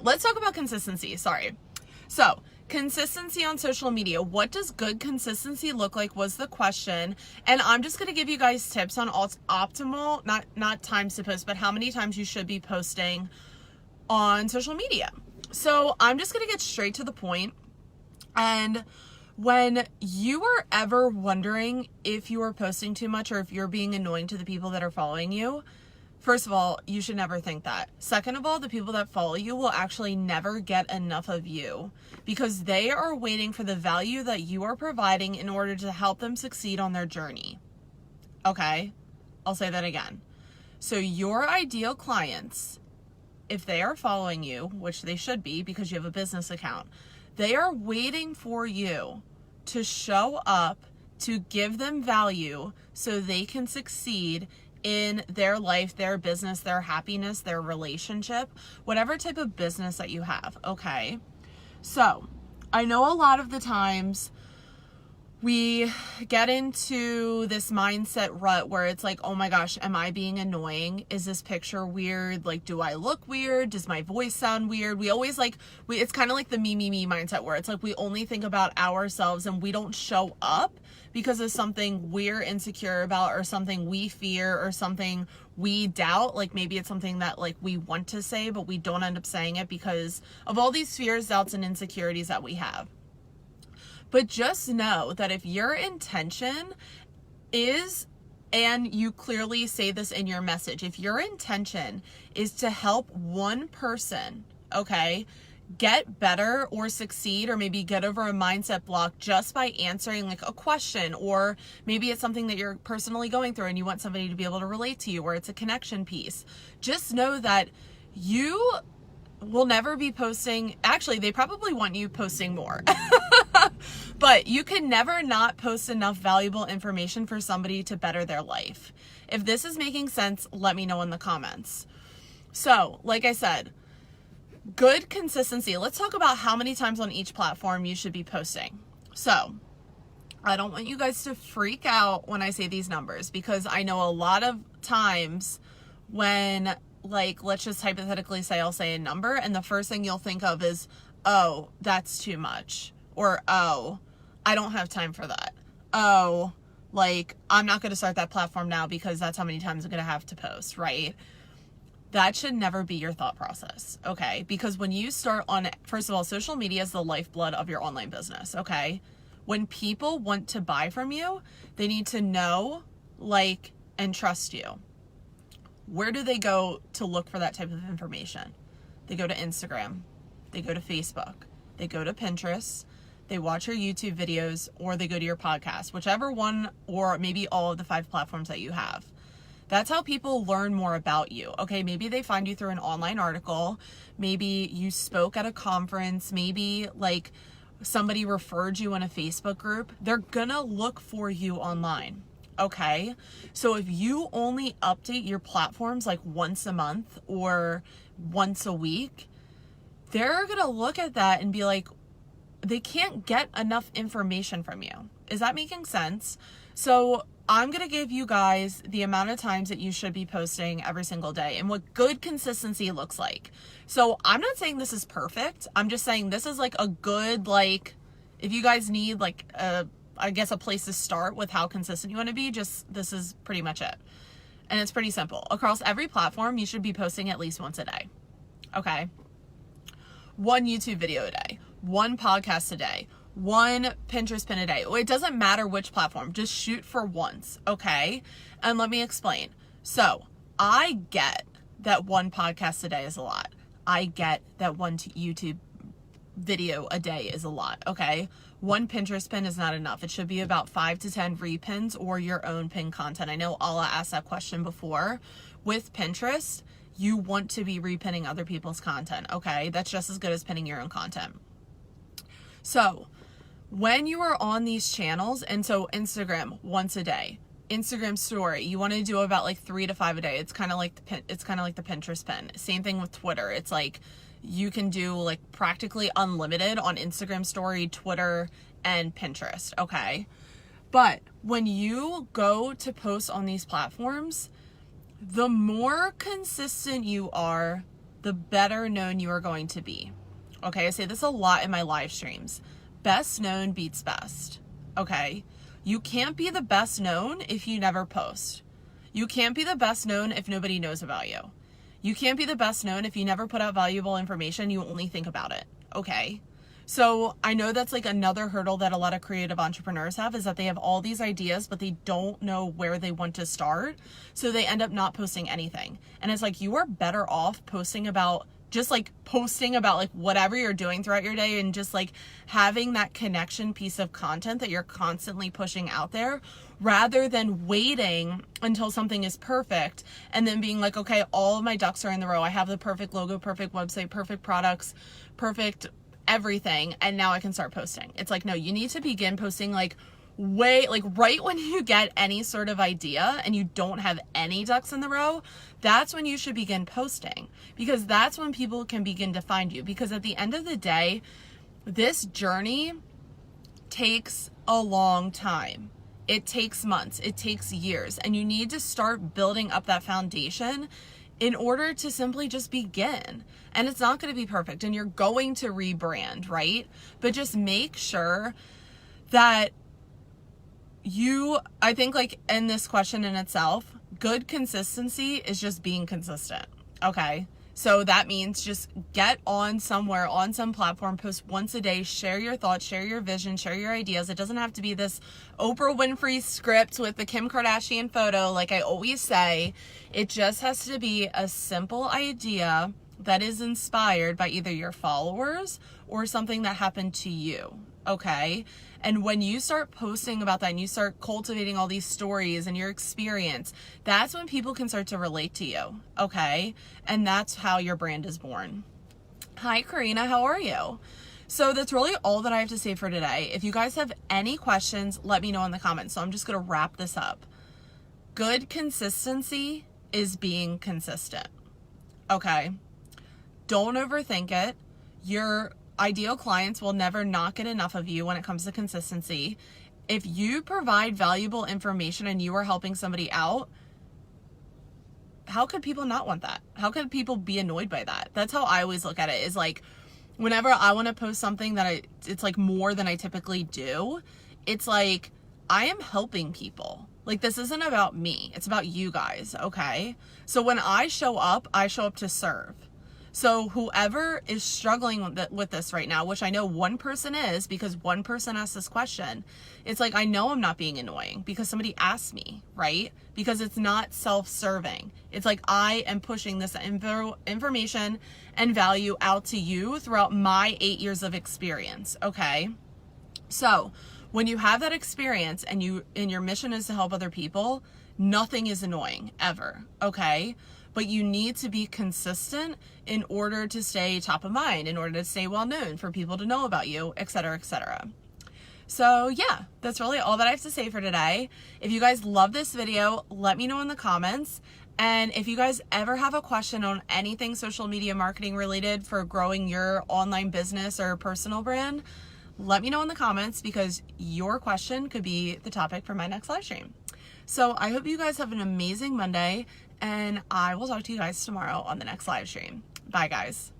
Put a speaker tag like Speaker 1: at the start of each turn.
Speaker 1: let's talk about consistency. Sorry. So, consistency on social media. What does good consistency look like was the question. And I'm just going to give you guys tips on optimal, not times to post, but how many times you should be posting on social media. So I'm just going to get straight to the point. And when you are ever wondering if you are posting too much or if you're being annoying to the people that are following you, first of all, you should never think that. Second of all, the people that follow you will actually never get enough of you because they are waiting for the value that you are providing in order to help them succeed on their journey. Okay? I'll say that again. So your ideal clients, if they are following you, which they should be because you have a business account, they are waiting for you to show up, to give them value so they can succeed in their life, their business, their happiness, their relationship, whatever type of business that you have, okay? So, I know a lot of the times we get into this mindset rut where it's like, oh my gosh, am I being annoying? Is this picture weird? Like, do I look weird? Does my voice sound weird? We always it's kind of like the me mindset where it's like we only think about ourselves and we don't show up because of something we're insecure about or something we fear or something we doubt. Like maybe it's something that like we want to say, but we don't end up saying it because of all these fears, doubts, and insecurities that we have. But just know that if your intention is, and you clearly say this in your message, if your intention is to help one person, okay, get better or succeed or maybe get over a mindset block just by answering like a question, or maybe it's something that you're personally going through and you want somebody to be able to relate to you, or it's a connection piece, just know that you will never be posting. Actually, they probably want you posting more. But you can never not post enough valuable information for somebody to better their life. If this is making sense, let me know in the comments. So, like I said, good consistency. Let's talk about how many times on each platform you should be posting. So, I don't want you guys to freak out when I say these numbers because I know a lot of times when, like, let's just hypothetically say I'll say a number and the first thing you'll think of is, oh, that's too much. Or, oh, I don't have time for that. Oh, like, I'm not going to start that platform now because that's how many times I'm going to have to post, right? That should never be your thought process, okay? Because when you start on, first of all, social media is the lifeblood of your online business, okay? When people want to buy from you, they need to know, like, and trust you. Where do they go to look for that type of information? They go to Instagram. They go to Facebook. They go to Pinterest. They watch your YouTube videos, or they go to your podcast, whichever one, or maybe all of the 5 platforms that you have. That's how people learn more about you. Okay, maybe they find you through an online article. Maybe you spoke at a conference. Maybe like somebody referred you in a Facebook group. They're gonna look for you online. Okay, so if you only update your platforms like once a month or once a week, they're gonna look at that and be like, they can't get enough information from you. Is that making sense? So I'm going to give you guys the amount of times that you should be posting every single day and what good consistency looks like. So I'm not saying this is perfect. I'm just saying this is like a good, like, if you guys need like I guess a place to start with how consistent you want to be, just this is pretty much it. And it's pretty simple. Across every platform, you should be posting at least once a day. Okay? 1 YouTube video a day. 1 podcast a day, 1 Pinterest pin a day. It doesn't matter which platform, just shoot for once, okay? And let me explain. So I get that 1 podcast a day is a lot. I get that 1 YouTube video a day is a lot, okay? 1 Pinterest pin is not enough. It should be about 5 to 10 repins or your own pin content. I know Ala asked that question before. With Pinterest, you want to be repinning other people's content, okay? That's just as good as pinning your own content. So when you are on these channels, and so Instagram once a day, Instagram story, you want to do about like 3 to 5 a day. It's kind of like the Pinterest pin. Same thing with Twitter. It's like you can do like practically unlimited on Instagram story, Twitter, and Pinterest. Okay. But when you go to post on these platforms, the more consistent you are, the better known you are going to be. Okay, I say this a lot in my live streams. Best known beats best. Okay, you can't be the best known if you never post. You can't be the best known if nobody knows about you. You can't be the best known if you never put out valuable information, you only think about it. Okay, so I know that's like another hurdle that a lot of creative entrepreneurs have, is that they have all these ideas, but they don't know where they want to start. So they end up not posting anything. And it's like, you are better off posting about like whatever you're doing throughout your day, and just like having that connection piece of content that you're constantly pushing out there, rather than waiting until something is perfect and then being like, okay, all of my ducks are in the row. I have the perfect logo, perfect website, perfect products, perfect everything, and now I can start posting. It's like, no, you need to begin posting right when you get any sort of idea and you don't have any ducks in the row. That's when you should begin posting, because that's when people can begin to find you. Because at the end of the day, this journey takes a long time. It takes months, it takes years, and you need to start building up that foundation in order to simply just begin. And it's not going to be perfect, and you're going to rebrand, right? But just make sure that I think like in this question in itself, good consistency is just being consistent. Okay. So that means just get on somewhere, on some platform, post once a day, share your thoughts, share your vision, share your ideas. It doesn't have to be this Oprah Winfrey script with the Kim Kardashian photo. Like I always say, it just has to be a simple idea that is inspired by either your followers or something that happened to you. Okay. And when you start posting about that and you start cultivating all these stories and your experience, that's when people can start to relate to you. Okay. And that's how your brand is born. Hi, Karina. How are you? So that's really all that I have to say for today. If you guys have any questions, let me know in the comments. So I'm just going to wrap this up. Good consistency is being consistent. Okay. Don't overthink it. Your ideal clients will never not get enough of you when it comes to consistency. If you provide valuable information and you are helping somebody out, how could people not want that? How could people be annoyed by that? That's how I always look at it, is like, whenever I want to post something that it's like more than I typically do, it's like, I am helping people. Like, this isn't about me. It's about you guys. Okay. So when I show up to serve. So whoever is struggling with this right now, which I know one person is, because one person asked this question, it's like, I know I'm not being annoying because somebody asked me, right? Because it's not self-serving. It's like, I am pushing this information and value out to you throughout my 8 years of experience. Okay. So when you have that experience and your mission is to help other people, nothing is annoying ever. Okay. But you need to be consistent in order to stay top of mind, in order to stay well known, for people to know about you, etc., etc. So yeah, that's really all that I have to say for today. If you guys love this video, let me know in the comments. And if you guys ever have a question on anything social media marketing related for growing your online business or personal brand, let me know in the comments, because your question could be the topic for my next live stream. So I hope you guys have an amazing Monday, and I will talk to you guys tomorrow on the next live stream. Bye, guys.